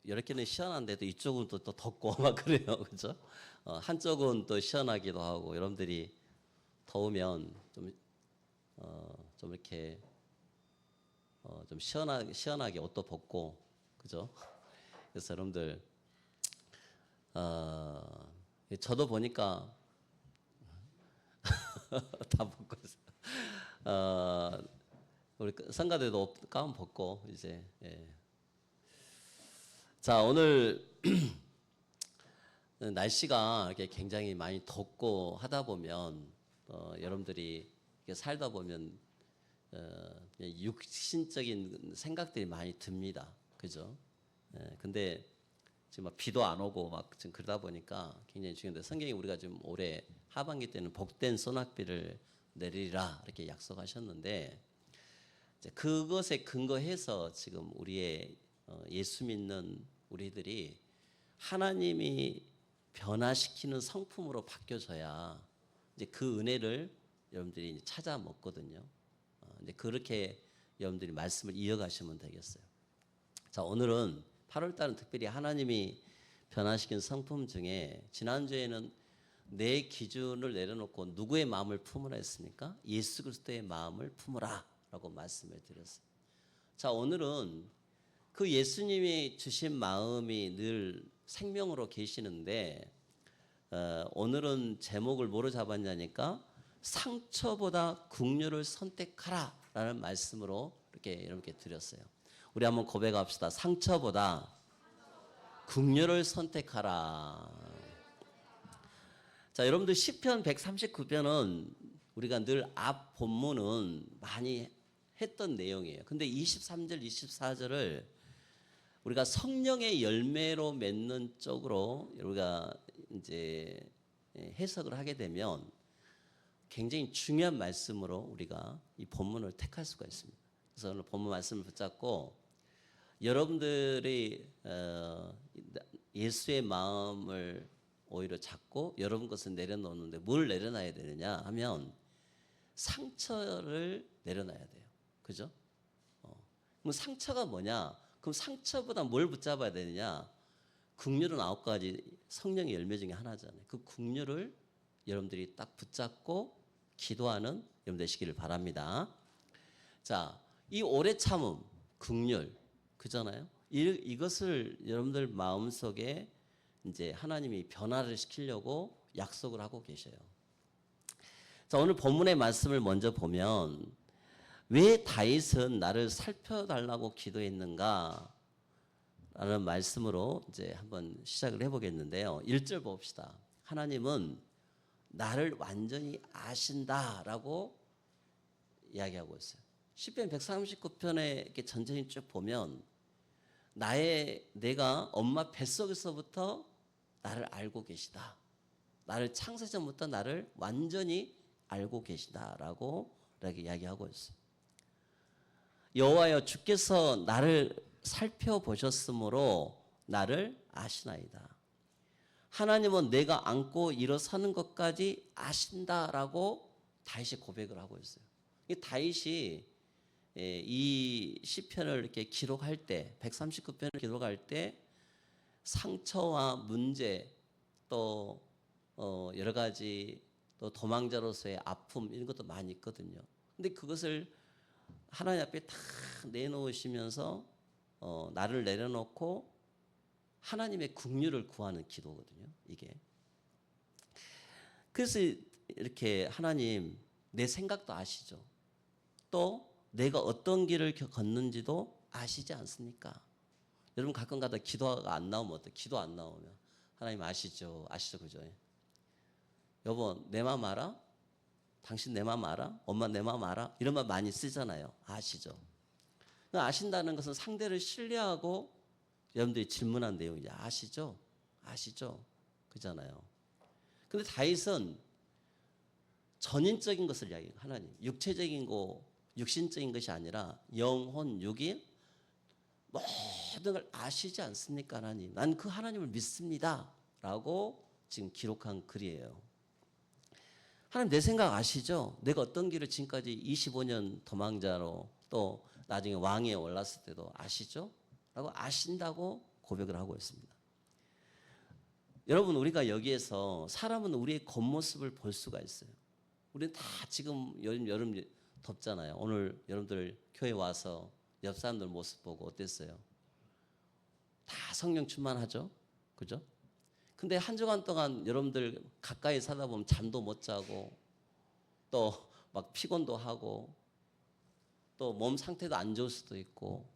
이렇게는 시원한데도 이쪽은 또 덥고 막 그래요, 그죠? 한쪽은 또 시원하기도 하고 여러분들이 더우면 좀 이렇게 좀 시원하게 옷도 벗고 그죠? 그래서 여러분들 저도 보니까 다 벗고 있어요. 우리 성가대도 가운 벗고 이제 예. 자 오늘 날씨가 이렇게 굉장히 많이 덥고 하다 보면 여러분들이 이렇게 살다 보면 육신적인 생각들이 많이 듭니다. 그죠? 예, 근데 지금 막 비도 안 오고 막 지금 그러다 보니까 굉장히 중요한데 성경이 우리가 지금 올해 하반기 때는 복된 소낙비를 내리라 이렇게 약속하셨는데 이제 그것에 근거해서 지금 우리의 예수 믿는 우리들이 하나님이 변화시키는 성품으로 바뀌어져야 이제 그 은혜를 여러분들이 찾아 먹거든요. 이제 그렇게 여러분들이 말씀을 이어가시면 되겠어요. 자, 오늘은 8월 달은 특별히 하나님이 변화시킨 성품 중에 지난주에는 내 기준을 내려놓고 누구의 마음을 품으라 했습니까? 예수 그리스도의 마음을 품으라 라고 말씀을 드렸어요. 자, 오늘은 그 예수님이 주신 마음이 늘 생명으로 계시는데 오늘은 제목을 뭐로 잡았냐니까 상처보다 긍휼을 선택하라 라는 말씀으로 이렇게 여러분께 드렸어요. 우리 한번 고백합시다. 상처보다 긍휼을 선택하라. 자, 여러분들 시편 139편은 우리가 늘 앞 본문은 많이 했던 내용이에요. 근데 23절, 24절을 우리가 성령의 열매로 맺는 쪽으로 우리가 이제 해석을 하게 되면 굉장히 중요한 말씀으로 우리가 이 본문을 택할 수가 있습니다. 그래서 오늘 본문 말씀을 붙잡고 여러분들이 예수의 마음을 오히려 잡고 여러분 것을 내려놓는데 뭘 내려놔야 되느냐 하면 상처를 내려놔야 돼요. 그죠? 그럼 상처가 뭐냐? 그럼 상처보다 뭘 붙잡아야 되느냐? 긍휼은 9가지 성령의 열매 중에 하나잖아요. 그 긍휼을 여러분들이 딱 붙잡고 기도하는 여러분 되시기를 바랍니다. 자, 이 오래 참음, 긍휼, 그잖아요. 이것을 여러분들 마음속에 이제 하나님이 변화를 시키려고 약속을 하고 계셔요. 자, 오늘 본문의 말씀을 먼저 보면 왜 다윗은 나를 살펴달라고 기도했는가? 라는 말씀으로 이제 한번 시작을 해보겠는데요. 1절 봅시다. 하나님은 나를 완전히 아신다라고 이야기하고 있어요. 시편 139편에 이렇게 전체적인 쭉 보면 내가 엄마 뱃속에서부터 나를 알고 계시다. 나를 창세 전부터 나를 완전히 알고 계시다라고 이렇게 이야기하고 있어요. 여호와여 주께서 나를 살펴보셨으므로 나를 아시나이다. 하나님은 내가 앉고 일어서는 것까지 아신다라고 다윗이 고백을 하고 있어요. 이 다윗이 이 시편을 이렇게 기록할 때 139편을 기록할 때 상처와 문제 또 여러 가지 또 도망자로서의 아픔 이런 것도 많이 있거든요. 근데 그것을 하나님 앞에 다 내놓으시면서 나를 내려놓고 하나님의 긍휼을 구하는 기도거든요. 이게. 그래서 이렇게 하나님 내 생각도 아시죠. 또 내가 어떤 길을 걷는지도 아시지 않습니까? 여러분 가끔가다 기도가 안 나오면 어때요? 기도 안 나오면 하나님 아시죠? 아시죠? 그죠? 여보 내 마음 알아? 당신 내 마음 알아? 엄마 내 마음 알아? 이런 말 많이 쓰잖아요. 아시죠? 아신다는 것은 상대를 신뢰하고 여러분들이 질문한 내용이죠. 아시죠? 아시죠? 그잖아요. 근데 다윗은 전인적인 것을 이야기해요. 하나님. 육체적인 거, 육신적인 것이 아니라 영혼, 육인 모든 걸 아시지 않습니까, 하나님? 난 그 하나님을 믿습니다. 라고 지금 기록한 글이에요. 하나님 내 생각 아시죠? 내가 어떤 길을 지금까지 25년 도망자로 또 나중에 왕위에 올랐을 때도 아시죠? 라고 아신다고 고백을 하고 있습니다. 여러분, 우리가 여기에서 사람은 우리의 겉모습을 볼 수가 있어요. 우리는 다 지금 여름 덥잖아요. 오늘 여러분들 교회 와서 옆 사람들 모습 보고 어땠어요? 다 성령 충만하죠? 그죠? 근데 한 주간 동안 여러분들 가까이 살다 보면 잠도 못 자고 또 막 피곤도 하고 또 몸 상태도 안 좋을 수도 있고,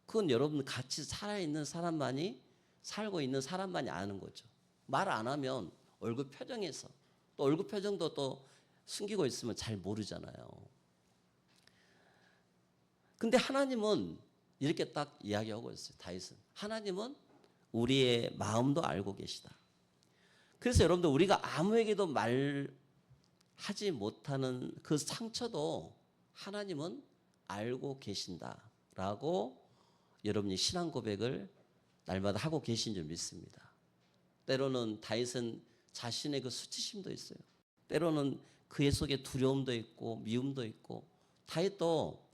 그건 여러분 같이 살아있는 사람만이, 살고 있는 사람만이 아는 거죠. 말 안 하면 얼굴 표정에서, 또 얼굴 표정도 또 숨기고 있으면 잘 모르잖아요. 근데 하나님은 이렇게 딱 이야기하고 있어요. 다윗은 하나님은 우리의 마음도 알고 계시다. 그래서 여러분들 우리가 아무에게도 말하지 못하는 그 상처도 하나님은 알고 계신다라고 여러분이 신앙 고백을 날마다 하고 계신 줄 믿습니다. 때로는 다윗은 자신의 그 수치심도 있어요. 때로는 그의 속에 두려움도 있고 미움도 있고, 다윗도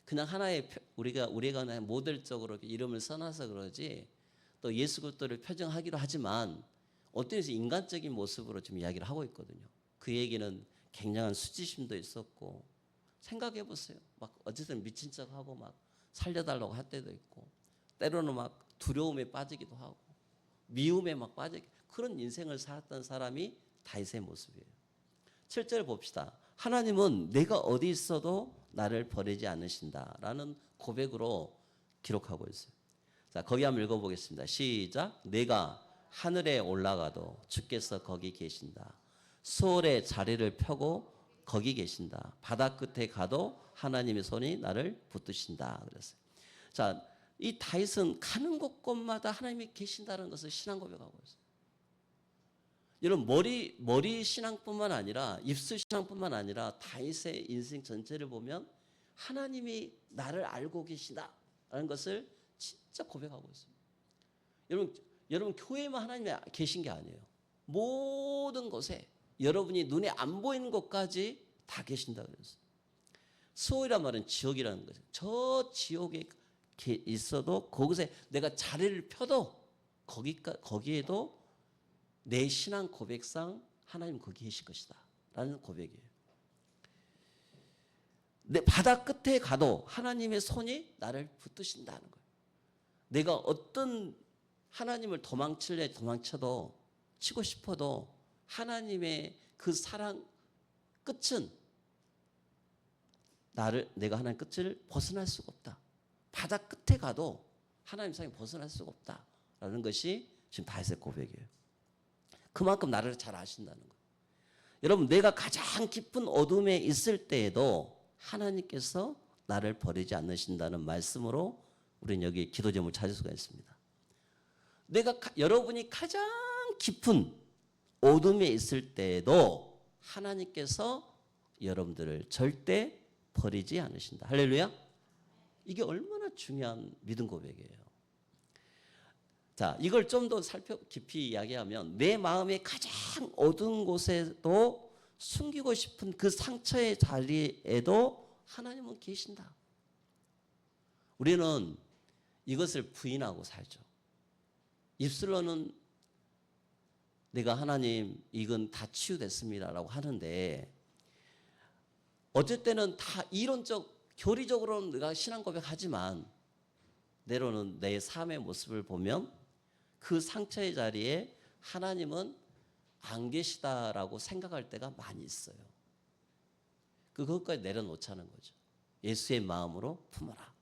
그냥 하나의 우리가 그냥 모델적으로 이름을 써놔서 그러지 또 예수 그리스도를 표정하기로 하지만 어떤 데서 인간적인 모습으로 좀 이야기를 하고 있거든요. 그에게는 굉장한 수치심도 있었고, 생각해 보세요. 막 어쨌든 미친 척하고 막 살려달라고 할 때도 있고, 때로는 막 두려움에 빠지기도 하고 미움에 막 빠지고, 그런 인생을 살았던 사람이 다윗의 모습이에요. 7절 봅시다. 하나님은 내가 어디 있어도 나를 버리지 않으신다라는 고백으로 기록하고 있어요. 자, 거기 한번 읽어보겠습니다. 시작. 내가 하늘에 올라가도 주께서 거기 계신다. 수월에 자리를 펴고 거기 계신다. 바다 끝에 가도 하나님의 손이 나를 붙드신다 그랬어요. 자, 이 다윗은 가는 곳곳마다 하나님이 계신다는 것을 신앙 고백하고 있어요. 여러분, 머리 신앙뿐만 아니라 입술 신앙뿐만 아니라 다윗의 인생 전체를 보면 하나님이 나를 알고 계시다라는 것을 진짜 고백하고 있습니다. 여러분 교회만 하나님이 계신 게 아니에요. 모든 곳에 여러분이 눈에 안 보이는 곳까지 다 계신다 그랬어요. 수월이란 말은 지옥이라는 거죠. 저 지옥에 있어도 거기서 내가 자리를 펴도 거기에도 내 신앙 고백상 하나님 거기 계실 것이다 라는 고백이에요. 내 바다 끝에 가도 하나님의 손이 나를 붙드신다는 거예요. 내가 어떤 하나님을 도망쳐도 치고 싶어도 하나님의 그 사랑 끝은 내가 하나님 끝을 벗어날 수가 없다. 바다 끝에 가도 하나님 사랑이 벗어날 수가 없다라는 것이 지금 다윗의 고백이에요. 그만큼 나를 잘 아신다는 거예요. 여러분, 내가 가장 깊은 어둠에 있을 때에도 하나님께서 나를 버리지 않으신다는 말씀으로 우리는 여기 기도 제목을 찾을 수가 있습니다. 여러분이 가장 깊은 어둠에 있을 때에도 하나님께서 여러분들을 절대 버리지 않으신다. 할렐루야. 이게 얼마나 중요한 믿음 고백이에요. 자, 이걸 좀 더 깊이 이야기하면 내 마음의 가장 어두운 곳에도 숨기고 싶은 그 상처의 자리에도 하나님은 계신다. 우리는 이것을 부인하고 살죠. 입술로는 내가 하나님 이건 다 치유됐습니다라고 하는데, 어쩔 때는 다 교리적으로는 내가 신앙 고백하지만 때로는 내 삶의 모습을 보면 그 상처의 자리에 하나님은 안 계시다라고 생각할 때가 많이 있어요. 그것까지 내려놓자는 거죠. 예수의 마음으로 품어라.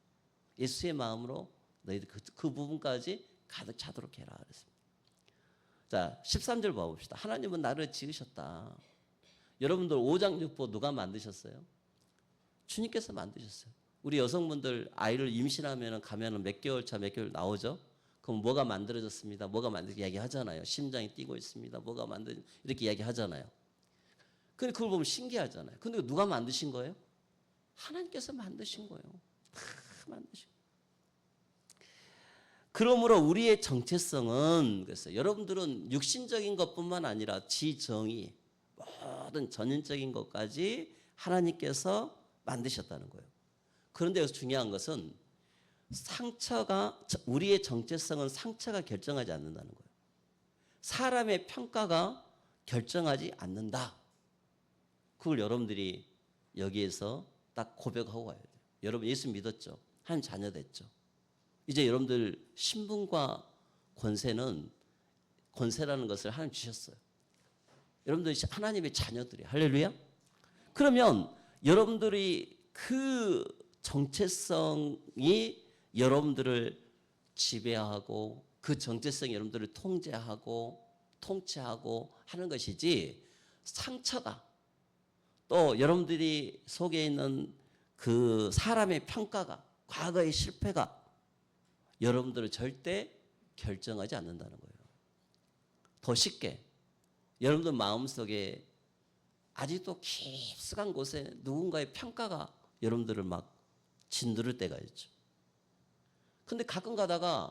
예수의 마음으로 너희들 그 부분까지 가득 차도록 해라 그랬습니다. 자, 13절 봐봅시다. 하나님은 나를 지으셨다. 여러분들 5장 6보 누가 만드셨어요? 주님께서 만드셨어요. 우리 여성분들 아이를 임신하면 가면은 몇 개월 차 몇 개월 나오죠? 그럼 뭐가 만들어졌습니다. 뭐가 이야기 하잖아요. 심장이 뛰고 있습니다. 이렇게 이야기 하잖아요. 근데 그걸 보면 신기하잖아요. 근데 누가 만드신 거예요? 하나님께서 만드신 거예요. 다 만드신 거예요. 그러므로 우리의 정체성은 그래서 여러분들은 육신적인 것뿐만 아니라 지정의 모든 전인적인 것까지 하나님께서 만드셨다는 거예요. 그런데 여기서 중요한 것은 우리의 정체성은 상처가 결정하지 않는다는 거예요. 사람의 평가가 결정하지 않는다. 그걸 여러분들이 여기에서 딱 고백하고 가야 돼요. 여러분 예수 믿었죠? 한 자녀 됐죠? 이제 여러분들 신분과 권세라는 것을 하나님 주셨어요. 여러분들 하나님의 자녀들이에요. 할렐루야. 그러면 여러분들이 그 정체성이 여러분들을 지배하고 그 정체성이 여러분들을 통치하고 하는 것이지, 상처가 또 여러분들이 속에 있는 그 사람의 평가가, 과거의 실패가 여러분들을 절대 결정하지 않는다는 거예요. 더 쉽게 여러분들 마음속에 아직도 깊숙한 곳에 누군가의 평가가 여러분들을 막 짓누를 때가 있죠. 근데 가끔 가다가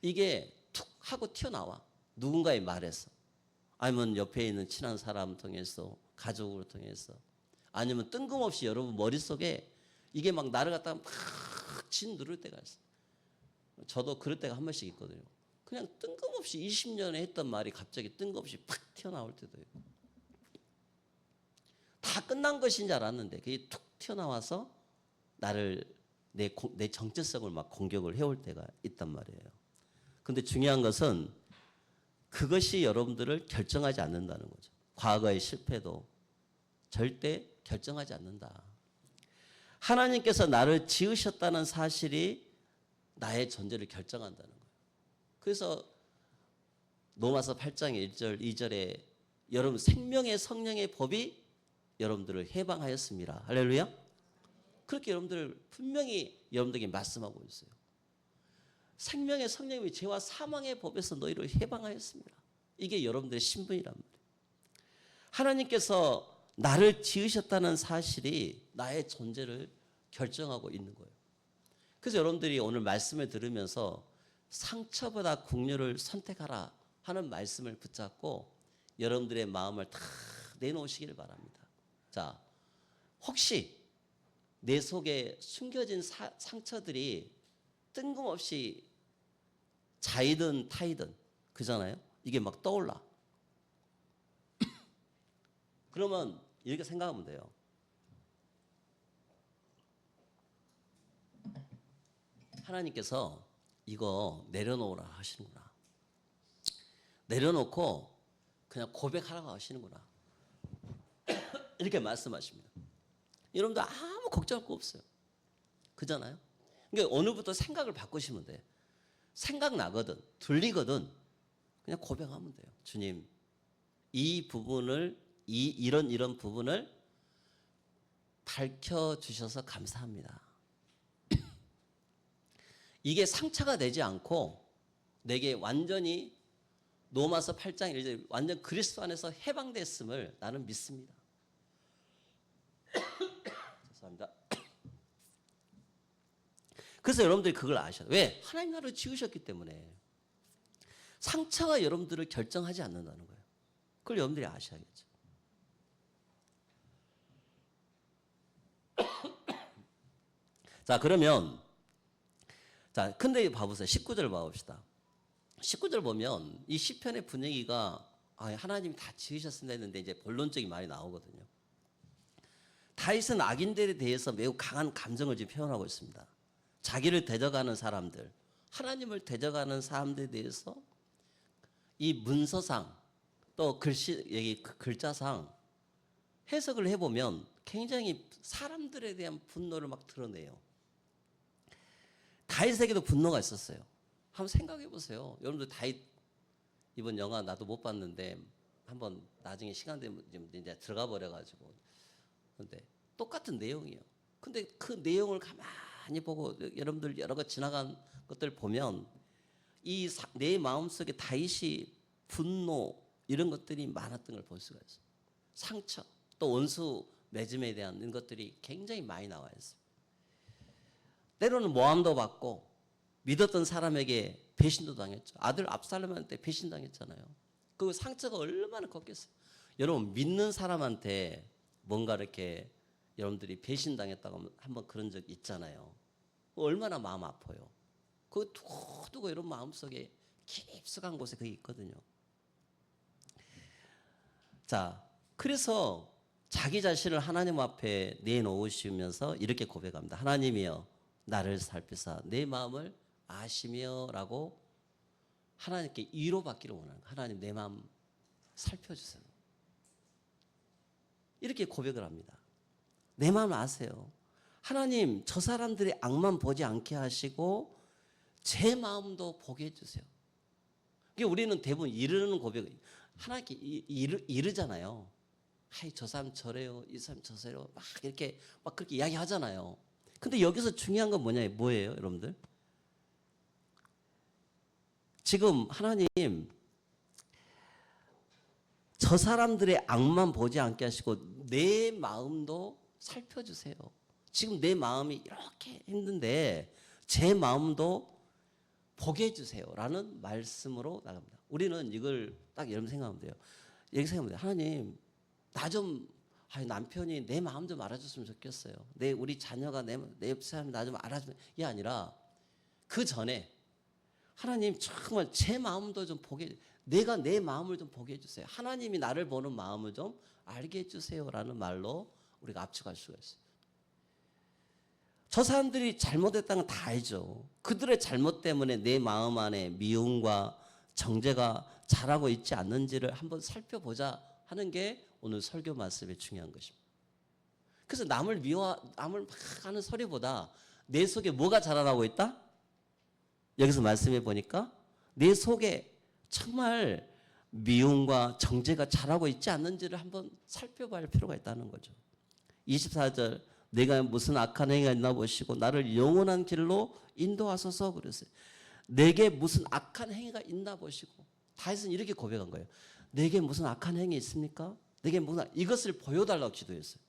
이게 툭 하고 튀어나와. 누군가의 말에서, 아니면 옆에 있는 친한 사람 통해서, 가족으로 통해서, 아니면 뜬금없이 여러분 머릿속에 이게 막 나를 갖다가 막 짓누를 때가 있어요. 저도 그럴 때가 한 번씩 있거든요. 그냥 뜬금없이 20년에 했던 말이 갑자기 뜬금없이 팍 튀어나올 때도 있고, 다 끝난 것인 줄 알았는데 그게 툭 튀어나와서 나를 내 정체성을 막 공격을 해올 때가 있단 말이에요. 근데 중요한 것은 그것이 여러분들을 결정하지 않는다는 거죠. 과거의 실패도 절대 결정하지 않는다. 하나님께서 나를 지으셨다는 사실이 나의 존재를 결정한다는 거예요. 그래서 로마서 8장 1절 2절에 여러분 생명의 성령의 법이 여러분들을 해방하였습니다. 할렐루야. 그렇게 여러분들 분명히 여러분들에게 말씀하고 있어요. 생명의 성령이 죄와 사망의 법에서 너희를 해방하였습니다. 이게 여러분들의 신분이란 말이에요. 하나님께서 나를 지으셨다는 사실이 나의 존재를 결정하고 있는 거예요. 그래서 여러분들이 오늘 말씀을 들으면서 상처보다 긍휼을 선택하라 하는 말씀을 붙잡고 여러분들의 마음을 다 내놓으시기를 바랍니다. 자, 혹시 내 속에 숨겨진 상처들이 뜬금없이 자이든 타이든 그잖아요. 이게 막 떠올라. 그러면 이렇게 생각하면 돼요. 하나님께서 이거 내려놓으라 하시는구나. 내려놓고 그냥 고백하라고 하시는구나. 이렇게 말씀하십니다. 여러분들 아무 걱정할 거 없어요. 그잖아요. 그러니까 오늘부터 생각을 바꾸시면 돼. 생각나거든, 들리거든, 그냥 고백하면 돼요. 주님, 이 부분을, 이런 부분을 밝혀주셔서 감사합니다. 이게 상처가 되지 않고 내게 완전히 로마서 8장 1절 완전 그리스도 안에서 해방됐음을 나는 믿습니다. 죄송합니다. 그래서 여러분들이 그걸 아셔야 돼요. 왜? 하나님 나라를 지으셨기 때문에. 상처가 여러분들을 결정하지 않는다는 거예요. 그걸 여러분들이 아셔야겠죠. 자, 그러면 자, 근데 봐보세요. 19절 봐봅시다. 19절 보면 이 시편의 분위기가 하나님이 다 지으셨습니다 했는데 이제 본론적인 말이 나오거든요. 다윗은 악인들에 대해서 매우 강한 감정을 지금 표현하고 있습니다. 자기를 대적하는 사람들, 하나님을 대적하는 사람들에 대해서 이 문서상 또 글자상 해석을 해보면 굉장히 사람들에 대한 분노를 막 드러내요. 다윗에게도 분노가 있었어요. 한번 생각해 보세요. 여러분들 다윗 이번 영화 나도 못 봤는데 한번 나중에 시간 되면 이제 들어가 버려가지고, 근데 똑같은 내용이에요. 근데 그 내용을 가만히 보고 여러분들 여러 거 지나간 것들 보면 이 내 마음속에 다윗이 분노 이런 것들이 많았던 걸 볼 수가 있어요. 상처 또 원수 맺음에 대한 이런 것들이 굉장히 많이 나와 있어요. 때로는 모함도 받고 믿었던 사람에게 배신도 당했죠. 아들 압살롬한테 배신당했잖아요. 그 상처가 얼마나 컸겠어요. 여러분 믿는 사람한테 뭔가 이렇게 여러분들이 배신당했다고 한번 그런 적 있잖아요. 얼마나 마음 아파요. 그 두고 이런 마음속에 깊숙한 곳에 그게 있거든요. 자, 그래서 자기 자신을 하나님 앞에 내놓으시면서 이렇게 고백합니다. 하나님이여 나를 살피사 내 마음을 아시며라고 하나님께 위로받기를 원하는 거예요. 하나님 내 마음 살펴주세요. 이렇게 고백을 합니다. 내 마음 아세요. 하나님 저 사람들의 악만 보지 않게 하시고 제 마음도 보게 해주세요. 우리는 대부분 이르는 고백, 하나님께 이르잖아요. 하이 저 사람 저래요, 이 사람 저래요, 막 이렇게 막 그렇게 이야기하잖아요. 근데 여기서 중요한 건 뭐예요, 여러분들? 지금 하나님 저 사람들의 악만 보지 않게 하시고 내 마음도 살펴주세요. 지금 내 마음이 이렇게 힘든데 제 마음도 보게 해주세요라는 말씀으로 나갑니다. 우리는 이걸 딱 여러분 생각하면 돼요. 여기 생각하면 돼요. 하나님 나 좀 남편이 내 마음 좀 알아줬으면 좋겠어요. 우리 자녀가 내 옆 사람이 나 좀 알아주면 이게 아니라 그 전에 하나님 정말 제 마음도 좀 보게, 내가 내 마음을 좀 보게 해주세요. 하나님이 나를 보는 마음을 좀 알게 해주세요라는 말로 우리가 압축할 수가 있어요. 저 사람들이 잘못했다는 건 다 알죠. 그들의 잘못 때문에 내 마음 안에 미움과 정죄가 자라고 있지 않는지를 한번 살펴보자 하는 게 오늘 설교 말씀의 중요한 것입니다. 그래서 남을 막 하는 소리보다 내 속에 뭐가 자라나고 있다? 여기서 말씀해 보니까 내 속에 정말 미움과 정죄가 자라고 있지 않는지를 한번 살펴봐야 할 필요가 있다는 거죠. 24절 내가 무슨 악한 행위가 있나 보시고 나를 영원한 길로 인도하소서 그랬어요. 내게 무슨 악한 행위가 있나 보시고 다윗은 이렇게 고백한 거예요. 내게 무슨 악한 행위 있습니까? 내게 무슨 이것을 보여달라고 기도했어요.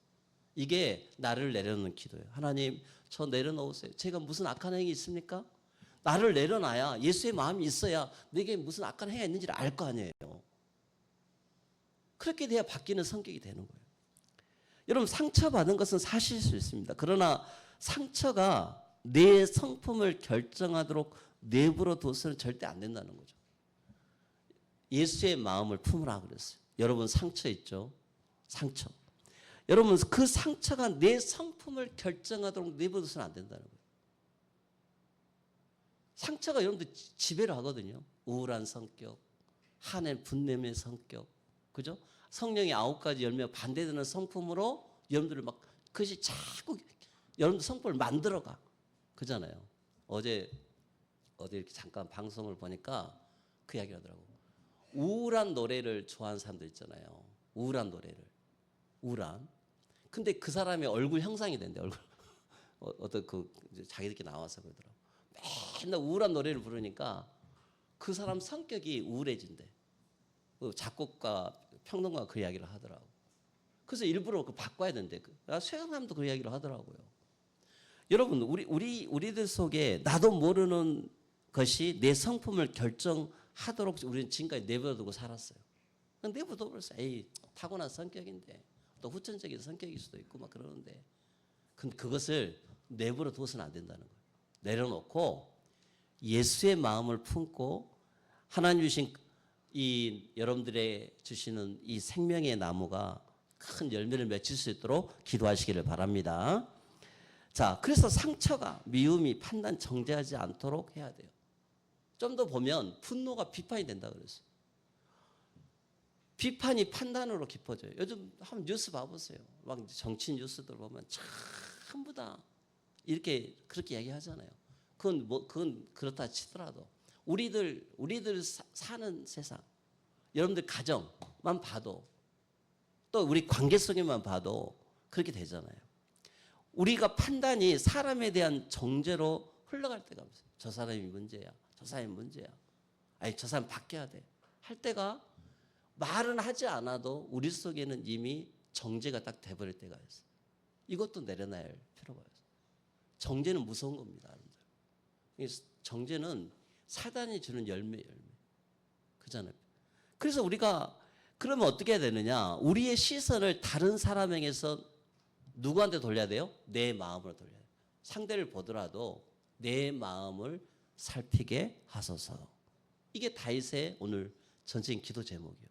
이게 나를 내려놓는 기도예요. 하나님 저 내려놓으세요. 제가 무슨 악한 행위 있습니까? 나를 내려놔야 예수의 마음이 있어야 내게 무슨 악한 행위가 있는지를 알 거 아니에요. 그렇게 돼야 바뀌는 성격이 되는 거예요. 여러분 상처받은 것은 사실일 수 있습니다. 그러나 상처가 내 성품을 결정하도록 내버려 둬서는 절대 안 된다는 거죠. 예수의 마음을 품으라 그랬어요. 여러분 상처 있죠? 상처. 여러분 그 상처가 내 성품을 결정하도록 내버려 둬서는 안 된다는 거예요. 상처가 여러분들 지배를 하거든요. 우울한 성격, 한해 분냄의 성격, 그죠? 성령의 9가지 열매가 반대되는 성품으로 여러분들을 막 그것이 자꾸 여러분들 성품을 만들어가, 그잖아요. 어제 이렇게 잠깐 방송을 보니까 그 이야기를 하더라고. 우울한 노래를 좋아하는 사람들 있잖아요. 우울한 노래를, 우울한. 근데 그 사람의 얼굴 형상이 된대. 얼굴 어떤 자기들끼리 나와서 그러더라고. 맨날 우울한 노래를 부르니까 그 사람 성격이 우울해진대. 작곡가, 평론가가 그 이야기를 하더라고. 그래서 일부러 바꿔야 된대. 수영함도 그 이야기를 하더라고요. 여러분, 우리들 속에 나도 모르는 것이 내 성품을 결정하도록 우리는 지금까지 내버려두고 살았어요. 내버려두고 에이 타고난 성격인데 또 후천적인 성격일 수도 있고 막 그러는데, 근데 그것을 내버려둬서는 안 된다는 거예요. 내려놓고 예수의 마음을 품고 하나님 주신 이 여러분들의 주시는 이 생명의 나무가 큰 열매를 맺힐 수 있도록 기도하시기를 바랍니다. 자, 그래서 상처가 미움이 판단 정죄하지 않도록 해야 돼요. 좀 더 보면 분노가 비판이 된다 그랬어요. 비판이 판단으로 깊어져요. 요즘 한번 뉴스 봐보세요. 막 정치 뉴스들 보면 전부 다 이렇게 그렇게 얘기하잖아요. 그건 그렇다 치더라도 우리들 사는 세상, 여러분들 가정만 봐도 또 우리 관계 속에만 봐도 그렇게 되잖아요. 우리가 판단이 사람에 대한 정죄로 흘러갈 때가 없어요. 저 사람이 문제야. 저 사람이 문제야. 아니 저 사람 바뀌어야 돼. 할 때가 말은 하지 않아도 우리 속에는 이미 정죄가 딱 돼버릴 때가 있어요. 이것도 내려놔야 할 필요가 있어요. 정죄는 무서운 겁니다, 여러분들. 정죄는 사단이 주는 열매. 그잖아요. 그래서 우리가 그러면 어떻게 해야 되느냐? 우리의 시선을 다른 사람에게서 누구한테 돌려야 돼요? 내 마음으로 돌려야 돼요. 상대를 보더라도 내 마음을 살피게 하소서. 이게 다윗의 오늘 전적인 기도 제목이에요.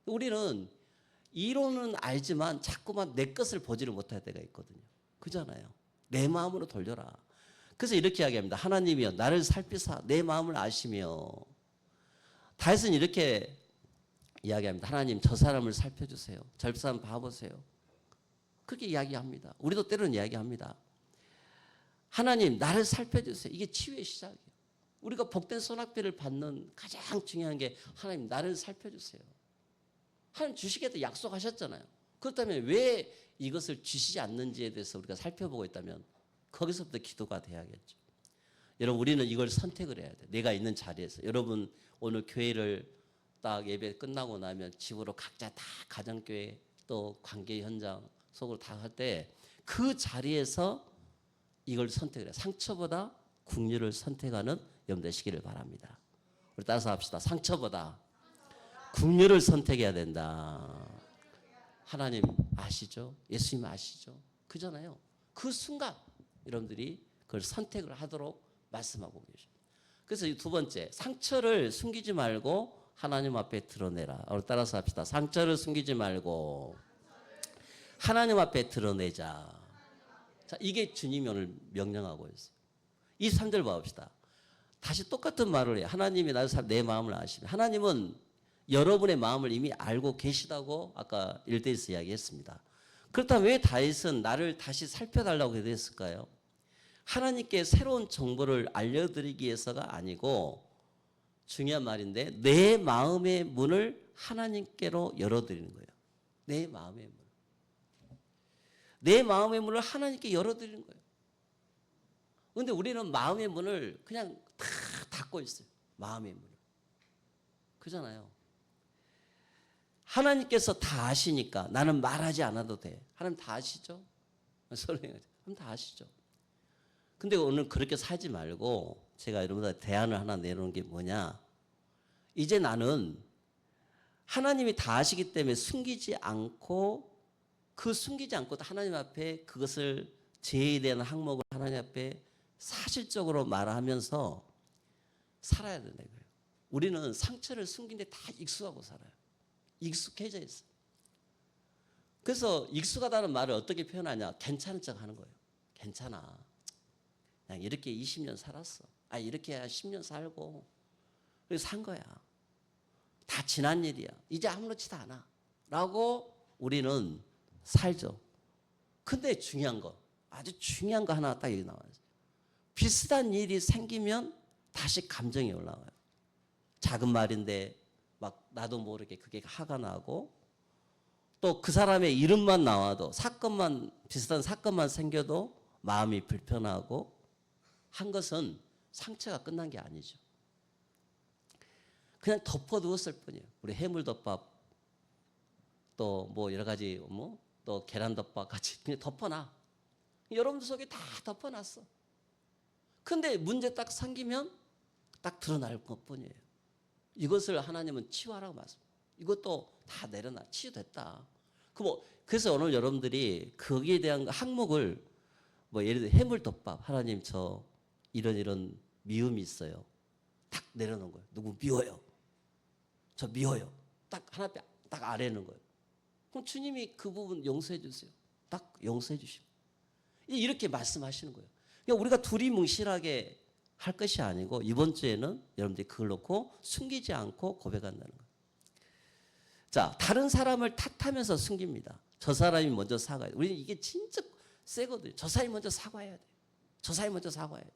우리는 이론은 알지만 자꾸만 내 것을 보지를 못할 때가 있거든요. 그잖아요. 내 마음으로 돌려라. 그래서 이렇게 이야기합니다. 하나님이여 나를 살피사 내 마음을 아시며. 다윗은 이렇게 이야기합니다. 하나님 저 사람을 살펴주세요. 저 사람 봐보세요. 그렇게 이야기합니다. 우리도 때로는 이야기합니다. 하나님 나를 살펴주세요. 이게 치유의 시작이에요. 우리가 복된 소낙비를 받는 가장 중요한 게 하나님 나를 살펴주세요. 하나님 주시겠다 약속하셨잖아요. 그렇다면 왜 이것을 주시지 않는지에 대해서 우리가 살펴보고 있다면 거기서부터 기도가 돼야겠죠. 여러분 우리는 이걸 선택을 해야 돼요. 내가 있는 자리에서. 여러분 오늘 교회를 딱 예배 끝나고 나면 집으로 각자 다 가정교회 또 관계 현장 속으로 다 할 때 그 자리에서 이걸 선택을 해요. 상처보다 긍휼을 선택하는 여러분 되시기를 바랍니다. 우리 따라서 합시다. 상처보다 긍휼을 선택해야 된다. 하나님 아시죠? 예수님 아시죠? 그잖아요. 그 순간 여러분들이 그걸 선택을 하도록 말씀하고 계십니다. 그래서 이 두 번째, 상처를 숨기지 말고 하나님 앞에 드러내라. 우리 따라서 합시다. 상처를 숨기지 말고 하나님 앞에 드러내자. 자, 이게 주님이 오늘 명령하고 있어요. 이 3절 봐봅시다. 다시 똑같은 말을 해요. 하나님이 내 마음을 아시면. 하나님은 여러분의 마음을 이미 알고 계시다고 아까 1대에서 이야기했습니다. 그렇다면 왜 다윗은 나를 다시 살펴달라고 했을까요? 하나님께 새로운 정보를 알려드리기 위해서가 아니고 중요한 말인데 내 마음의 문을 하나님께로 열어드리는 거예요. 내 마음의 문. 내 마음의 문을 하나님께 열어드리는 거예요. 그런데 우리는 마음의 문을 그냥 다 닫고 있어요. 마음의 문을. 그잖아요. 하나님께서 다 아시니까 나는 말하지 않아도 돼. 하나님 다 아시죠? 하나님 다 아시죠? 근데 오늘 그렇게 살지 말고 제가 여러분들 대안을 하나 내놓은 게 뭐냐. 이제 나는 하나님이 다 아시기 때문에 숨기지 않고 숨기지 않고도 하나님 앞에 그것을 죄에 대한 항목을 하나님 앞에 사실적으로 말하면서 살아야 되는 거예요. 우리는 상처를 숨긴 데 다 익숙하고 살아요. 익숙해져 있어요. 그래서 익숙하다는 말을 어떻게 표현하냐. 괜찮은 척 하는 거예요. 괜찮아. 그냥 이렇게 20년 살았어. 이렇게 10년 살고 그래서 산 거야. 다 지난 일이야. 이제 아무렇지도 않아. 라고 우리는 살죠. 근데 중요한 거, 아주 중요한 거 하나 딱 여기 나와요. 비슷한 일이 생기면 다시 감정이 올라와요. 작은 말인데 막 나도 모르게 그게 화가 나고 또 그 사람의 이름만 나와도 비슷한 사건만 생겨도 마음이 불편하고 한 것은 상처가 끝난 게 아니죠. 그냥 덮어두었을 뿐이에요. 우리 해물덮밥 또 뭐 여러 가지 또 계란덮밥 같이 그냥 덮어놔. 여러분들 속에 다 덮어놨어. 근데 문제 딱 생기면 딱 드러날 것뿐이에요. 이것을 하나님은 치유하라고 말씀합니다. 이것도 다 내려놔. 치유됐다. 그래서 오늘 여러분들이 거기에 대한 항목을 예를 들어 해물덮밥. 하나님 저 이런 미움이 있어요. 딱 내려놓은 거예요. 누구 미워요. 저 미워요. 딱 하나 딱 아래는 거예요. 그럼 주님이 그 부분 용서해 주세요. 딱 용서해 주시고 이렇게 말씀하시는 거예요. 그러니까 우리가 두리뭉실하게 할 것이 아니고 이번 주에는 여러분들이 그걸 놓고 숨기지 않고 고백한다는 거예요. 자, 다른 사람을 탓하면서 숨깁니다. 저 사람이 먼저 사과해야 돼. 우리는 이게 진짜 세거든요. 저 사람이 먼저 사과해야 돼. 저 사람이 먼저 사과해야 돼.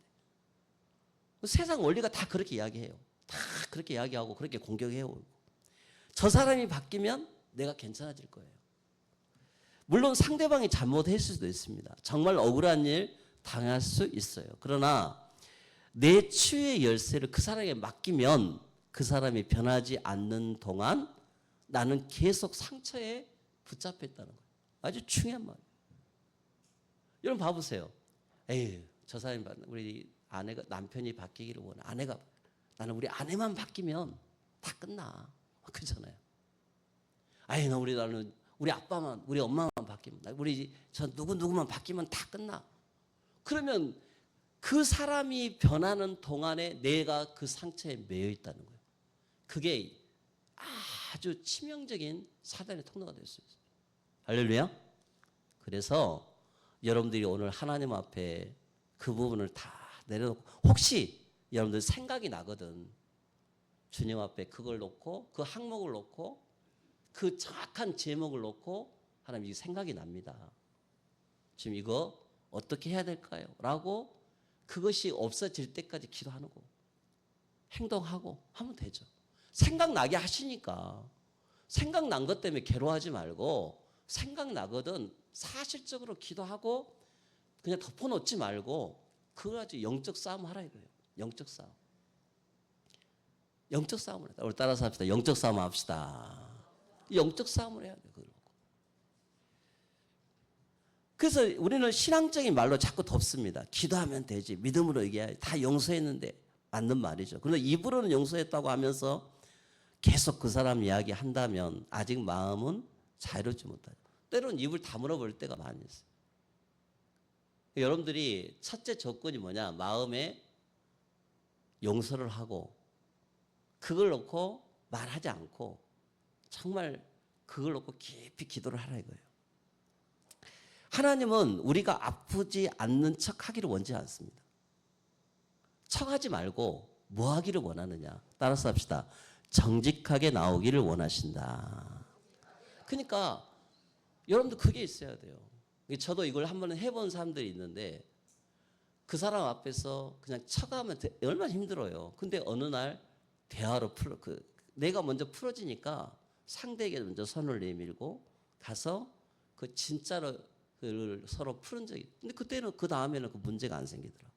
세상 원리가 다 그렇게 이야기해요. 다 그렇게 이야기하고 그렇게 공격해요. 저 사람이 바뀌면 내가 괜찮아질 거예요. 물론 상대방이 잘못했을 수도 있습니다. 정말 억울한 일 당할 수 있어요. 그러나 내 치유의 열쇠를 그 사람에게 맡기면 그 사람이 변하지 않는 동안 나는 계속 상처에 붙잡혀 있다는 거예요. 아주 중요한 말이에요. 여러분 봐보세요. 저 사람이 우리 아내가 남편이 바뀌기를 원해. 나는 우리 아내만 바뀌면 다 끝나. 그렇잖아요. 나는 우리 아빠만, 우리 엄마만 바뀌면, 저 누구만 바뀌면 다 끝나. 그러면 그 사람이 변하는 동안에 내가 그 상처에 매여 있다는 거예요. 그게 아주 치명적인 사단의 통로가 될 수 있어요. 할렐루야. 그래서 여러분들이 오늘 하나님 앞에 그 부분을 다 내려놓고, 혹시 여러분들 생각이 나거든, 주님 앞에 그걸 놓고, 그 항목을 놓고, 그 정확한 제목을 놓고 하나님 이 생각이 납니다. 지금 이거 어떻게 해야 될까요? 라고 그것이 없어질 때까지 기도하고 행동하고 하면 되죠. 생각나게 하시니까 생각난 것 때문에 괴로워하지 말고, 생각나거든 사실적으로 기도하고 그냥 덮어놓지 말고 그거 가지고 영적 싸움 하라 이거예요. 영적 싸움. 영적 싸움을 해야 돼. 우리 따라서 합시다. 영적 싸움 합시다. 영적 싸움을 해야 돼요. 그래서 우리는 신앙적인 말로 자꾸 덮습니다. 기도하면 되지, 믿음으로 얘기해, 다 용서했는데, 맞는 말이죠. 그런데 입으로는 용서했다고 하면서 계속 그 사람 이야기 한다면 아직 마음은 자유롭지 못하죠. 때로는 입을 다물어 버릴 때가 많이 있어요. 여러분들이 첫째 조건이 뭐냐? 마음에 용서를 하고 그걸 놓고 말하지 않고 정말 그걸 놓고 깊이 기도를 하라 이거예요. 하나님은 우리가 아프지 않는 척 하기를 원치 않습니다. 척하지 말고 뭐 하기를 원하느냐? 따라서 합시다. 정직하게 나오기를 원하신다. 그러니까 여러분도 그게 있어야 돼요. 저도 이걸 한번 해본 사람들이 있는데 그 사람 앞에서 그냥 척하면 얼마나 힘들어요. 근데 어느 날 대화로 내가 먼저 풀어지니까 상대에게 먼저 손을 내밀고 가서 그 진짜로 그를 서로 푸는 적이. 근데 그때는 그 다음에는 그 문제가 안 생기더라고요.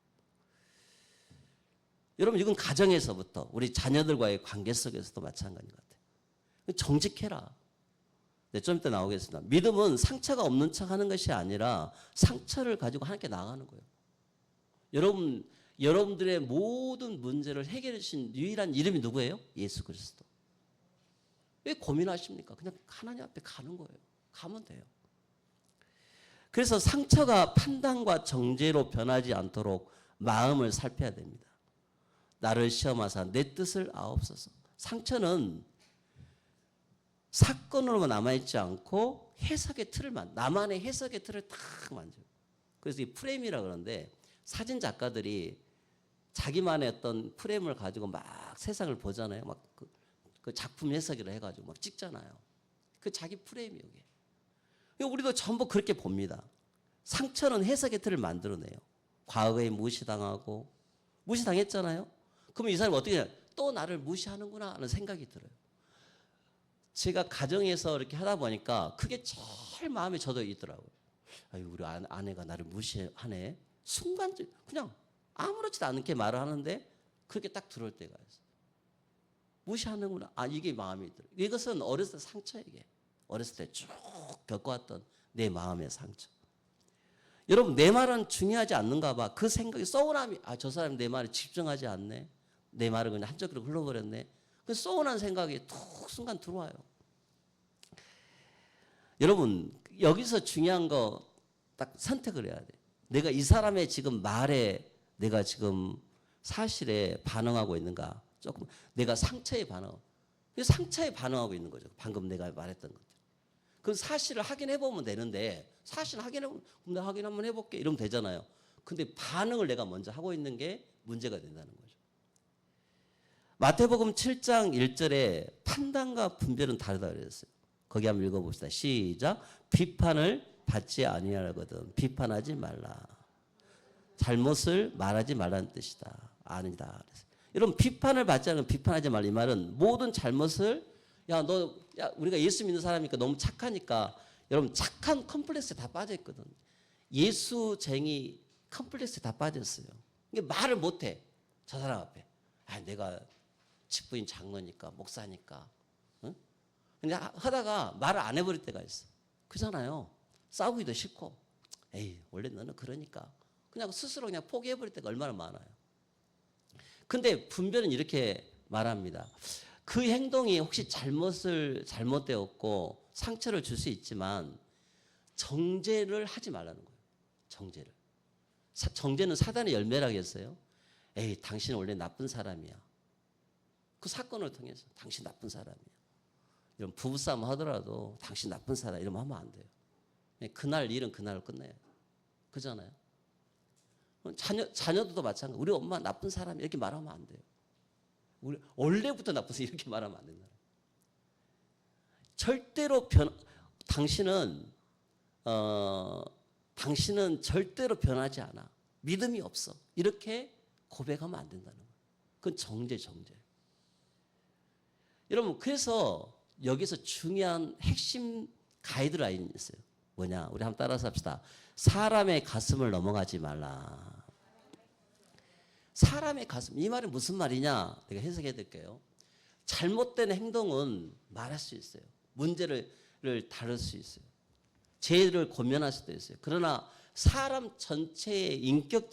여러분 이건 가정에서부터 우리 자녀들과의 관계 속에서도 마찬가지인 것 같아요. 정직해라. 네, 좀 이따 나오겠습니다. 믿음은 상처가 없는 척 하는 것이 아니라 상처를 가지고 하나님께 나가는 거예요. 여러분들의 모든 문제를 해결해 주신 유일한 이름이 누구예요? 예수 그리스도. 왜 고민하십니까? 그냥 하나님 앞에 가는 거예요. 가면 돼요. 그래서 상처가 판단과 정죄로 변하지 않도록 마음을 살펴야 됩니다. 나를 시험하사 내 뜻을 아옵소서. 상처는 사건으로만 남아있지 않고 해석의 틀을 나만의 해석의 틀을 탁 만져요. 그래서 이 프레임이라고 그러는데, 사진 작가들이 자기만의 어떤 프레임을 가지고 막 세상을 보잖아요. 막 그 작품 해석이라 해가지고 막 찍잖아요. 그 자기 프레임이에요. 우리도 전부 그렇게 봅니다. 상처는 해석의 틀을 만들어내요. 과거에 무시당하고 무시당했잖아요. 그러면 이 사람이 어떻게 해요? 또 나를 무시하는구나 하는 생각이 들어요. 제가 가정에서 이렇게 하다 보니까 그게 제일 마음에 저도 있더라고요. 아유, 우리 아내가 나를 무시하네. 순간 그냥 아무렇지도 않게 말을 하는데 그렇게 딱 들어올 때가 있어요. 무시하는구나. 이게 마음이 들어요. 이것은 어렸을 때 상처예요. 이게. 어렸을 때 쭉 겪어왔던 내 마음의 상처. 여러분 내 말은 중요하지 않는가 봐. 그 생각이 서운함이, 저 사람이 내 말에 집중하지 않네. 내 말을 그냥 한쪽으로 흘러버렸네. 그 서운한 생각이 툭 순간 들어와요. 여러분 여기서 중요한 거 딱 선택을 해야 돼. 내가 이 사람의 지금 말에 내가 지금 사실에 반응하고 있는가. 조금 내가 상처에 반응하고 있는 거죠. 방금 내가 말했던 것들. 그 사실을 확인해 보면 되는데, 사실 확인 한번 해볼게 이러면 되잖아요. 근데 반응을 내가 먼저 하고 있는 게 문제가 된다는 거죠. 마태복음 7장 1절에 판단과 분별은 다르다 그랬어요. 거기 한번 읽어봅시다. 시작. 비판을 받지 아니하거든 비판하지 말라. 잘못을 말하지 말라는 뜻이다. 아니다. 그랬어요. 여러분 비판을 받지 않으면 비판하지 말라. 이 말은 모든 잘못을 우리가 예수 믿는 사람이니까 너무 착하니까, 여러분 착한 컴플렉스에 다 빠져 있거든. 예수쟁이 컴플렉스에 다 빠졌어요. 말을 못해. 저 사람 앞에. 내가 집부인 장로니까 목사니까. 응? 근데 하다가 말을 안 해버릴 때가 있어. 그잖아요. 싸우기도 싫고. 에이 원래 너는 그러니까. 그냥 스스로 그냥 포기해버릴 때가 얼마나 많아요. 근데 분별은 이렇게 말합니다. 그 행동이 혹시 잘못되었고 상처를 줄 수 있지만 정죄를 하지 말라는 거예요. 정죄를. 정죄는 사단의 열매라고 했어요. 에이, 당신은 원래 나쁜 사람이야. 그 사건을 통해서 당신 나쁜 사람이야. 이런 부부싸움 하더라도 당신 나쁜 사람 이러면 하면 안 돼요. 그날 일은 그날로 끝내야 돼요. 그잖아요. 자녀들도 마찬가지. 우리 엄마 나쁜 사람 이렇게 말하면 안 돼요. 우리 원래부터 나쁜 사람 이렇게 말하면 안 된다. 절대로 당신은 절대로 변하지 않아. 믿음이 없어. 이렇게 고백하면 안 된다는 거예요. 그건 정죄. 여러분, 그래서 여기서 중요한 핵심 가이드라인이 있어요. 뭐냐? 우리 한번 따라서 합시다. 사람의 가슴을 넘어가지 말라. 사람의 가슴. 이 말이 무슨 말이냐? 내가 해석해 드릴게요. 잘못된 행동은 말할 수 있어요. 문제를 다룰 수 있어요. 죄를 고면할 수도 있어요. 그러나 사람 전체의 인격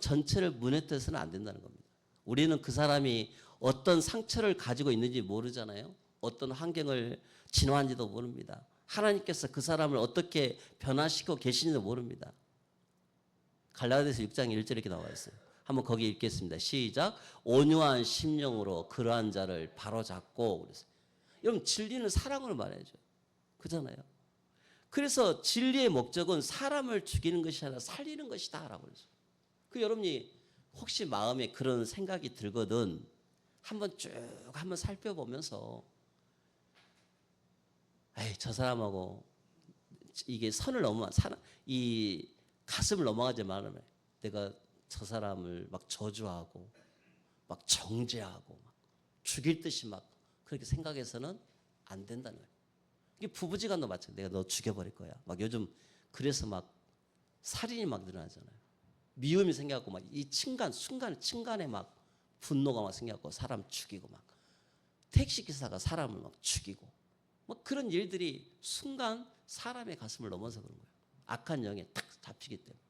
전체를 무너뜨려서는 안 된다는 겁니다. 우리는 그 사람이 어떤 상처를 가지고 있는지 모르잖아요. 어떤 환경을 진화한지도 모릅니다. 하나님께서 그 사람을 어떻게 변화시키고 계시는지도 모릅니다. 갈라디아서 6장 1절 이렇게 나와 있어요. 한번 거기 읽겠습니다. 시작. 온유한 심령으로 그러한 자를 바로잡고 그랬어요. 여러분, 진리는 사랑으로 말해야죠. 그잖아요. 그래서 진리의 목적은 사람을 죽이는 것이 아니라 살리는 것이다 라고 그랬어요. 여러분이 혹시 마음에 그런 생각이 들거든 한번 살펴보면서 에이, 저 사람하고 이게 선을 넘어 이 가슴을 넘어가지 말라면 내가 저 사람을 막 저주하고 막 정죄하고 막 죽일 듯이 막 그렇게 생각해서는 안 된다는 거예요. 이게 부부지간도 마찬가지. 내가 너 죽여버릴 거야. 막 요즘 그래서 막 살인이 막 늘어나잖아요. 미움이 생겨갖고 막 이 순간에 막 분노가 막 생겨갖고 사람 죽이고 막 택시 기사가 사람을 막 죽이고 뭐 그런 일들이 순간 사람의 가슴을 넘어서 그런 거예요. 악한 영에 탁 잡히기 때문에.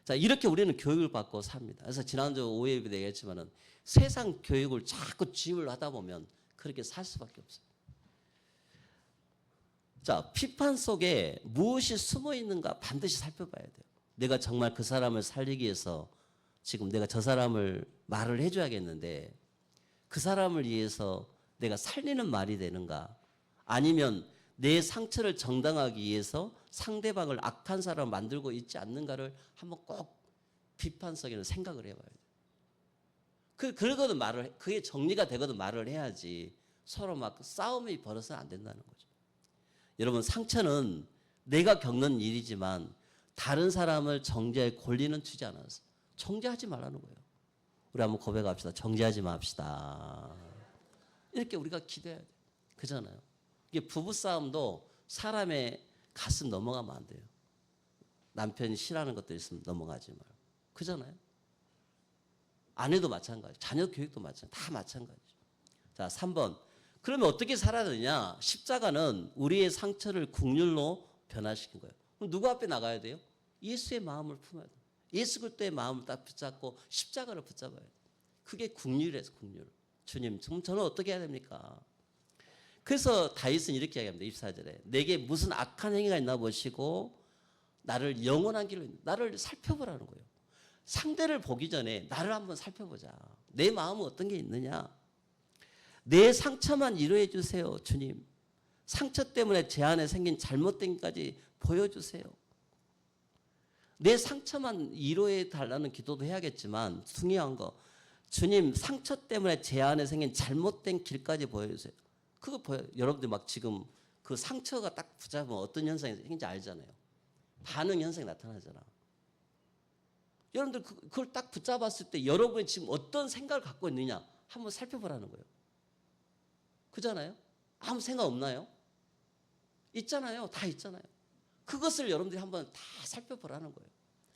자, 이렇게 우리는 교육을 받고 삽니다. 그래서 지난주 오후에 얘기했지만은 세상 교육을 자꾸 주입을 하다 보면 그렇게 살 수밖에 없어요. 자, 비판 속에 무엇이 숨어 있는가 반드시 살펴봐야 돼요. 내가 정말 그 사람을 살리기 위해서 지금 내가 저 사람을 말을 해줘야겠는데 그 사람을 위해서 내가 살리는 말이 되는가? 아니면 내 상처를 정당하기 위해서 상대방을 악한 사람을 만들고 있지 않는가를 한번 꼭 비판 속에는 생각을 해봐야 돼요. 그러거든 그게 정리가 되거든 말을 해야지 서로 막 싸움이 벌어서는 안 된다는 거죠. 여러분, 상처는 내가 겪는 일이지만 다른 사람을 정죄할 권리는 주지 않았어. 정죄하지 말라는 거예요. 우리 한번 고백합시다. 정죄하지 맙시다. 이렇게 우리가 기도해야 돼요. 그잖아요. 이게 부부싸움도 사람의 가슴 넘어가면 안 돼요. 남편이 싫어하는 것들 있으면 넘어가지 말고. 그잖아요. 아내도 마찬가지, 자녀 교육도 마찬가지, 다 마찬가지죠. 자, 3번. 그러면 어떻게 살아야 되냐? 십자가는 우리의 상처를 국률로 변화시킨 거예요. 그럼 누구 앞에 나가야 돼요? 예수의 마음을 품어야 돼요. 예수 그리스도의 마음을 딱 붙잡고 십자가를 붙잡아야 돼요. 그게 국률이에요, 국률. 주님, 저는 어떻게 해야 됩니까? 그래서 다윗은 이렇게 이야기합니다. 24절에 내게 무슨 악한 행위가 있나 보시고 나를 영원한 길로 나를 살펴보라는 거예요. 상대를 보기 전에 나를 한번 살펴보자. 내 마음은 어떤 게 있느냐? 내 상처만 위로해 주세요, 주님. 상처 때문에 제 안에 생긴 잘못된 것까지 보여주세요. 내 상처만 위로해 달라는 기도도 해야겠지만 중요한 거, 주님 상처 때문에 제 안에 생긴 잘못된 길까지 보여주세요. 그거 보여. 여러분들 막 지금 그 상처가 딱 붙잡으면 어떤 현상이 생긴지 알잖아요. 반응 현상이 나타나잖아. 여러분들 그걸 딱 붙잡았을 때 여러분이 지금 어떤 생각을 갖고 있느냐 한번 살펴보라는 거예요. 그잖아요. 아무 생각 없나요? 있잖아요. 다 있잖아요. 그것을 여러분들이 한번 다 살펴보라는 거예요.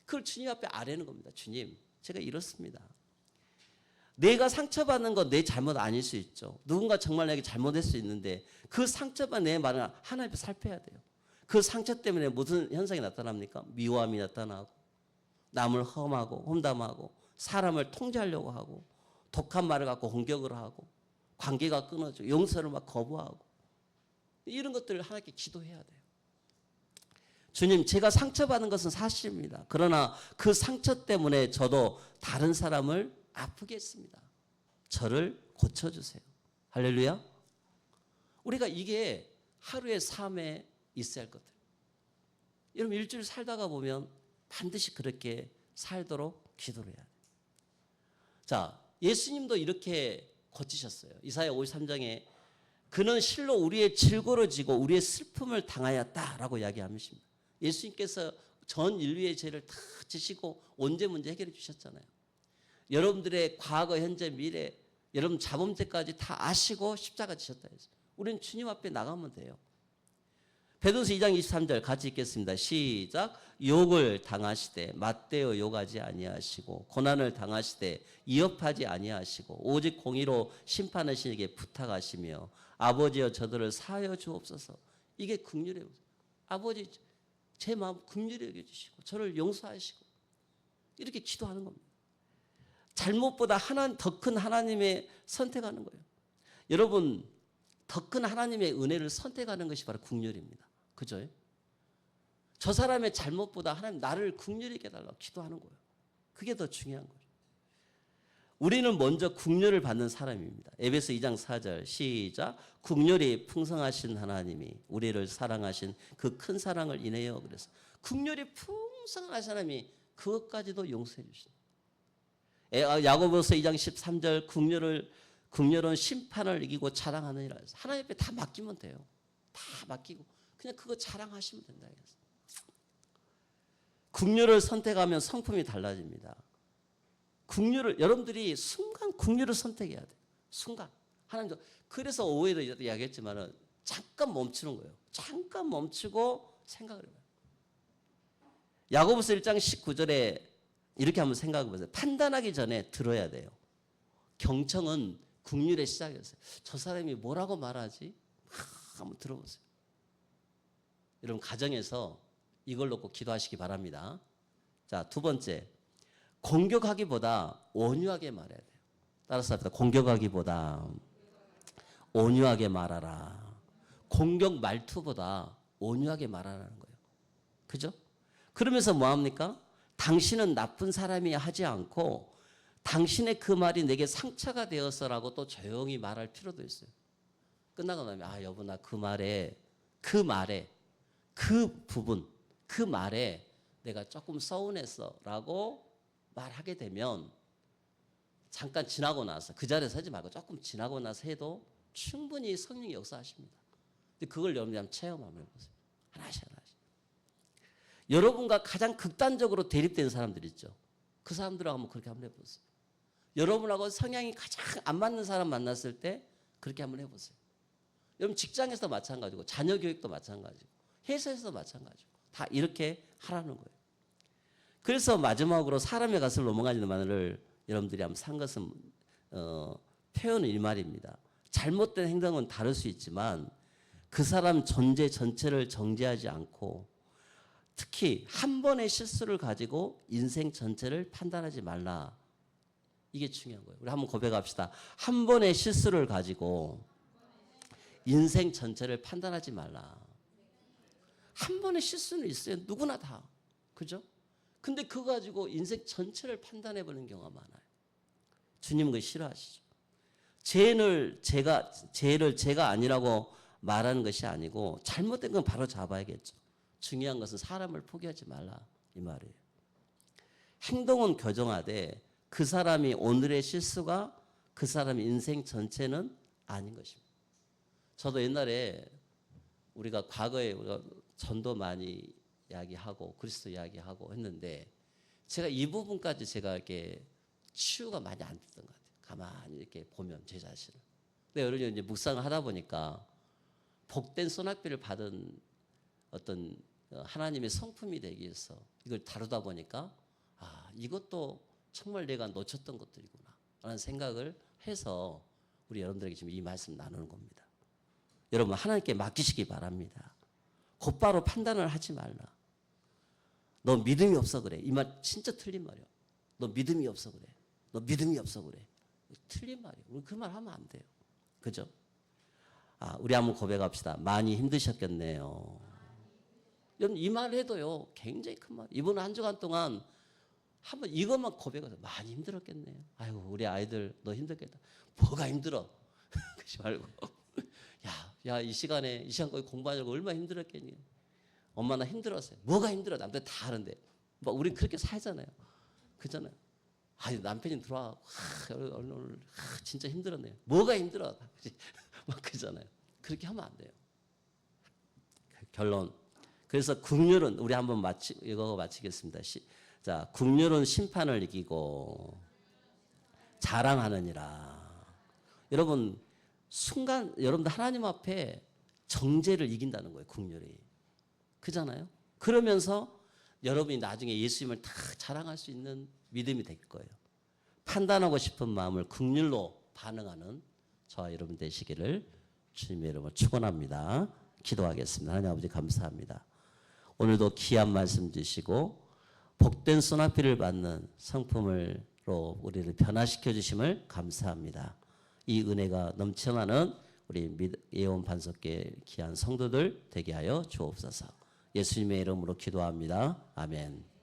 그걸 주님 앞에 아뢰는 겁니다. 주님, 제가 이렇습니다. 내가 상처받는 건 내 잘못 아닐 수 있죠. 누군가 정말 내게 잘못할 수 있는데 그 상처만 내 말을 하나님 앞에 살펴야 돼요. 그 상처 때문에 무슨 현상이 나타납니까? 미워함이 나타나고 남을 험하고 험담하고 사람을 통제하려고 하고 독한 말을 갖고 공격을 하고 관계가 끊어져 용서를 막 거부하고 이런 것들을 하나님께 기도해야 돼요. 주님, 제가 상처받은 것은 사실입니다. 그러나 그 상처 때문에 저도 다른 사람을 아프게 했습니다. 저를 고쳐주세요. 할렐루야. 우리가 이게 하루의 삶에 있어야 할 것들. 여러분, 일주일 살다가 보면 반드시 그렇게 살도록 기도를 해야 돼요. 자, 예수님도 이렇게 고치셨어요. 이사야 53장에 그는 실로 우리의 질고를 지고 우리의 슬픔을 당하였다라고 이야기하십니다. 예수님께서 전 인류의 죄를 다 지시고 원죄 문제 해결해 주셨잖아요. 여러분들의 과거, 현재, 미래, 여러분 자범죄까지 다 아시고 십자가 지셨다 했어요. 우리는 주님 앞에 나가면 돼요. 베드로서 2장 23절 같이 읽겠습니다. 시작. 욕을 당하시되 맞대어 욕하지 아니하시고 고난을 당하시되 이업하지 아니하시고 오직 공의로 심판하신 이에게 부탁하시며 아버지여 저들을 사하여 주옵소서. 이게 긍휼이에요. 아버지 제 마음 긍휼히 여겨주시고 저를 용서하시고 이렇게 기도하는 겁니다. 잘못보다 더 큰 하나님의 선택하는 거예요. 여러분, 더 큰 하나님의 은혜를 선택하는 것이 바로 긍휼입니다. 그죠? 저 사람의 잘못보다 하나님 나를 긍휼히 여겨달라고 기도하는 거예요. 그게 더 중요한 거예요. 우리는 먼저 긍휼을 받는 사람입니다. 에베소 2장 4절 시작. 긍휼이 풍성하신 하나님이 우리를 사랑하신 그 큰 사랑을 인하여 그래서 긍휼이 풍성한 사람이 그것까지도 용서해 주신다. 야고보서 2장 13절 긍휼은 심판을 이기고 자랑하느니라. 하나님 앞에 다 맡기면 돼요. 다 맡기고 그냥 그거 자랑하시면 된다. 긍휼을 선택하면 성품이 달라집니다. 여러분들이 순간 긍휼을 선택해야 돼요. 순간. 하나님도 그래서 오해도 이야기했지만은 잠깐 멈추는 거예요. 잠깐 멈추고 생각을 해봐요. 야고보서 1장 19절에 이렇게 한번 생각해 보세요. 판단하기 전에 들어야 돼요. 경청은 긍휼의 시작이었어요. 저 사람이 뭐라고 말하지? 한번 들어보세요. 여러분 가정에서 이걸 놓고 기도하시기 바랍니다. 자, 두 번째. 공격하기보다 온유하게 말해야 돼요. 따라서 합니다. 공격하기보다 온유하게 말하라. 공격 말투보다 온유하게 말하라는 거예요. 그죠? 그러면서 뭐합니까? 당신은 나쁜 사람이 하지 않고 당신의 그 말이 내게 상처가 되어서라고 또 조용히 말할 필요도 있어요. 끝나고 나면 여보 나 그 말에 그 부분 그 말에 내가 조금 서운했어 라고 말하게 되면 잠깐 지나고 나서 그 자리에 서지 말고 조금 지나고 나서 해도 충분히 성령이 역사하십니다. 근데 그걸 여러분이 한번 체험 한번 해보세요. 하나씩. 여러분과 가장 극단적으로 대립된 사람들 있죠. 그 사람들하고 한번 그렇게 한번 해보세요. 여러분하고 성향이 가장 안 맞는 사람 만났을 때 그렇게 한번 해보세요. 여러분 직장에서도 마찬가지고 자녀 교육도 마찬가지고 회사에서도 마찬가지고 다 이렇게 하라는 거예요. 그래서 마지막으로 사람의 것을 넘어가지는 말을 여러분들이 한번 산 것은 표현은 이 말입니다. 잘못된 행동은 다를 수 있지만 그 사람 존재 전체를 정죄하지 않고 특히 한 번의 실수를 가지고 인생 전체를 판단하지 말라. 이게 중요한 거예요. 우리 한번 고백합시다. 한 번의 실수를 가지고 인생 전체를 판단하지 말라. 한 번의 실수는 있어요. 누구나 다. 그죠? 근데 그거 가지고 인생 전체를 판단해보는 경우가 많아요. 주님은 그거 싫어하시죠. 죄를 제가 아니라고 말하는 것이 아니고 잘못된 건 바로 잡아야겠죠. 중요한 것은 사람을 포기하지 말라 이 말이에요. 행동은 교정하되 그 사람이 오늘의 실수가 그 사람의 인생 전체는 아닌 것입니다. 저도 옛날에 우리가 과거에 우리가 전도 많이 이야기하고 그리스도 이야기하고 했는데 제가 이 부분까지 제가 이렇게 치유가 많이 안 됐던 것 같아요. 가만히 이렇게 보면 제 자신을. 근데 여러 이제 묵상을 하다 보니까 복된 소낙비를 받은 어떤 하나님의 성품이 되기 위해서 이걸 다루다 보니까 이것도 정말 내가 놓쳤던 것들이구나 라는 생각을 해서 우리 여러분들에게 지금 이 말씀 나누는 겁니다. 여러분 하나님께 맡기시기 바랍니다. 곧바로 판단을 하지 말라. 너 믿음이 없어 그래. 이 말 진짜 틀린 말이야. 너 믿음이 없어 그래. 너 믿음이 없어 그래. 틀린 말이에요. 우리 그 말 하면 안 돼요. 그죠? 우리 한번 고백합시다. 많이 힘드셨겠네요. 여러분 이 말 해도요 굉장히 큰 말. 이번 한 주간 동안 한번 이것만 고백해서 많이 힘들었겠네요. 아이고 우리 아이들 너 힘들겠다. 뭐가 힘들어? 그러지 말고 야 이 시간에 이 시간 거기 공부하려고 얼마나 힘들었겠니? 엄마 나 힘들었어요. 뭐가 힘들어? 남들 다 하는데 뭐 우리 그렇게 살잖아요. 그잖아요. 아니 남편이 들어와 오늘 진짜 힘들었네요. 뭐가 힘들어? 막 그잖아요. 그렇게 하면 안 돼요. 결론. 그래서 국률은 우리 한번 이거 마치겠습니다. 자, 국률은 심판을 이기고 자랑하느니라. 여러분 순간 여러분들 하나님 앞에 정죄를 이긴다는 거예요. 국률이. 그잖아요. 그러면서 여러분이 나중에 예수님을 다 자랑할 수 있는 믿음이 될 거예요. 판단하고 싶은 마음을 국률로 반응하는 저와 여러분 되시기를 주님의 이름으로 축원합니다. 기도하겠습니다. 하나님 아버지 감사합니다. 오늘도 귀한 말씀 주시고 복된 소나피를 받는 성품으로 우리를 변화시켜 주심을 감사합니다. 이 은혜가 넘쳐나는 우리 예원 반석계 귀한 성도들 되게 하여 주옵소서. 예수님의 이름으로 기도합니다. 아멘.